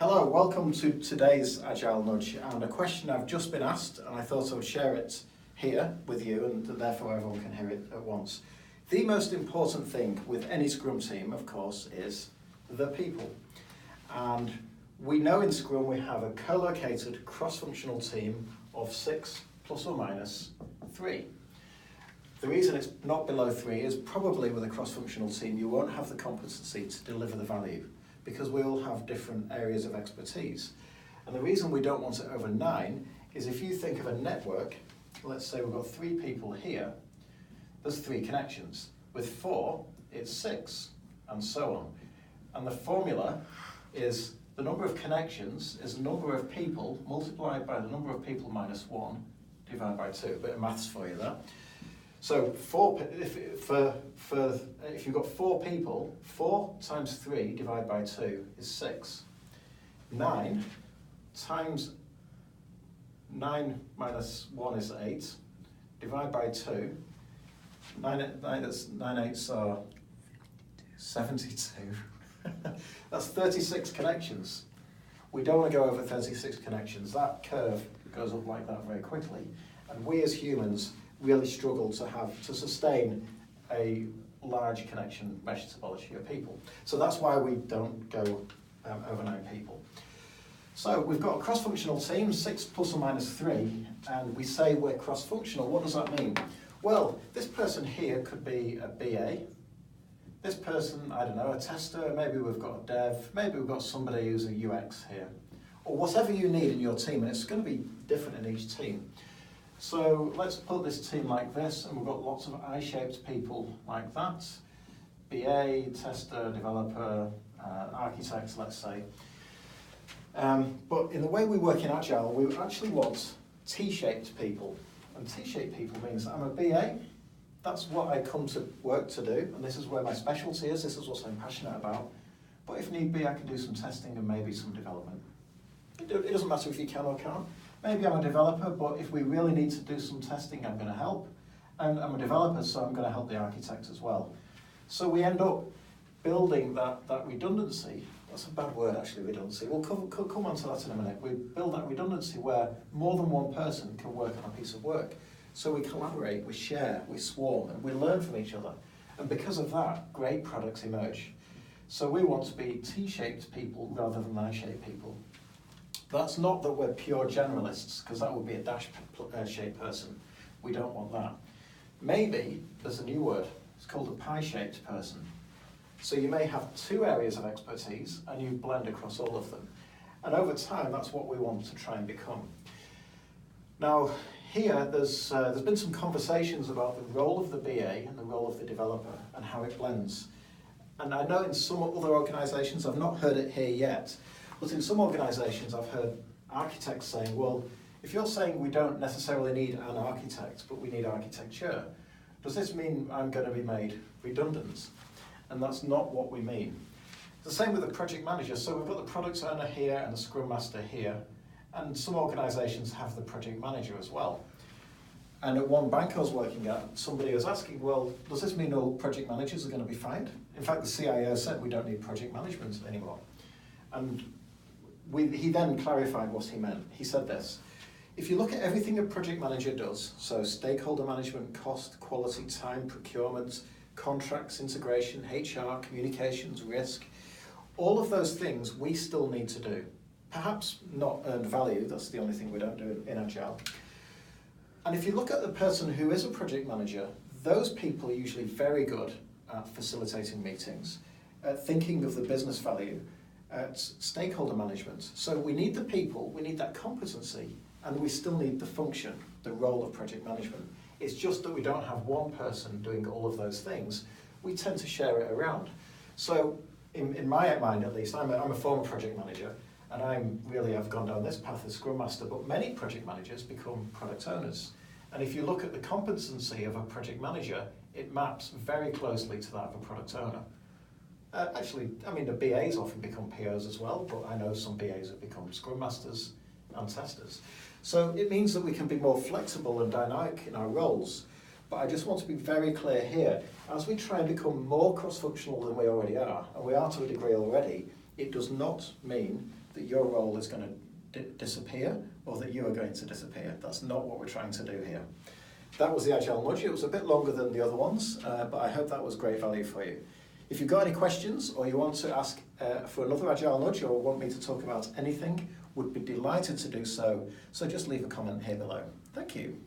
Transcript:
Hello, welcome to today's Agile Nudge, and a question I've just been asked, and I thought I would share it here with you, and therefore everyone can hear it at once. The most important thing with any Scrum team, of course, is the people. And we know in Scrum we have a co-located cross-functional team of 6 plus or minus 3. The reason it's not below 3 is probably with a cross-functional team you won't have the competency to deliver the value, because we all have different areas of expertise. And the reason we don't want it over 9 is if you think of a network, let's say we've got 3 people here, there's 3 connections. With 4, it's 6, and so on. And the formula is the number of connections is the number of people multiplied by the number of people minus 1 divided by 2. A bit of maths for you there. So if you've got 4 people, 4 times 3 divided by 2 is 6. 9 times 9 minus 1 is 8. Divide by 2. 9 eighths are 72. That's 36 connections. We don't want to go over 36 connections. That curve goes up like that very quickly. And we as humans really struggle to sustain a large connection mesh topology of people. So that's why we don't go over 9 people. So we've got a cross-functional team, 6 plus or minus 3, and we say we're cross-functional. What does that mean? Well, this person here could be a BA. This person, I don't know, a tester, maybe we've got a dev, maybe we've got somebody who's a UX here. Or whatever you need in your team, and it's going to be different in each team. So let's put this team like this, and we've got lots of I-shaped people like that. BA, tester, developer, architects, let's say. But in the way we work in Agile, we actually want T-shaped people. And T-shaped people means I'm a BA, that's what I come to work to do, and this is where my specialty is, this is what I'm passionate about. But if need be, I can do some testing and maybe some development. It doesn't matter if you can or can't. Maybe I'm a developer, but if we really need to do some testing, I'm going to help. And I'm a developer, so I'm going to help the architect as well. So we end up building that redundancy. That's a bad word, actually, redundancy. We'll come on to that in a minute. We build that redundancy where more than one person can work on a piece of work. So we collaborate, we share, we swarm, and we learn from each other. And because of that, great products emerge. So we want to be T-shaped people rather than I-shaped people. That's not that we're pure generalists, because that would be a dash-shaped person. We don't want that. Maybe there's a new word. It's called a pie-shaped person. So you may have 2 areas of expertise, and you blend across all of them. And over time, that's what we want to try and become. Now, here, there's been some conversations about the role of the BA and the role of the developer and how it blends. And I know in some other organisations, I've not heard it here yet, but in some organisations I've heard architects saying, well, if you're saying we don't necessarily need an architect, but we need architecture, does this mean I'm going to be made redundant? And that's not what we mean. It's the same with the project manager. So we've got the product owner here and the scrum master here, and some organisations have the project manager as well. And at one bank I was working at, somebody was asking, well, does this mean all project managers are going to be fined? In fact, the CIO said we don't need project management anymore. And he then clarified what he meant. He said this: if you look at everything a project manager does, so stakeholder management, cost, quality, time, procurement, contracts, integration, HR, communications, risk, all of those things we still need to do. Perhaps not earned value, that's the only thing we don't do in Agile. And if you look at the person who is a project manager, those people are usually very good at facilitating meetings, at thinking of the business value, at stakeholder management. So we need the people, we need that competency, and we still need the function, the role of project management. It's just that we don't have one person doing all of those things. We tend to share it around. So in my mind at least, I'm a former project manager, and I've gone down this path as Scrum Master, but many project managers become product owners. And if you look at the competency of a project manager, it maps very closely to that of a product owner. The BAs often become POs as well, but I know some BAs have become Scrum Masters and testers. So it means that we can be more flexible and dynamic in our roles. But I just want to be very clear here, as we try and become more cross-functional than we already are, and we are to a degree already, It does not mean that your role is going to disappear or that you are going to disappear. That's not what we're trying to do here. That was the Agile Nudge. It was a bit longer than the other ones, but I hope that was great value for you. If you've got any questions or you want to ask for another Agile Nudge or want me to talk about anything, would be delighted to do so. So just leave a comment here below. Thank you.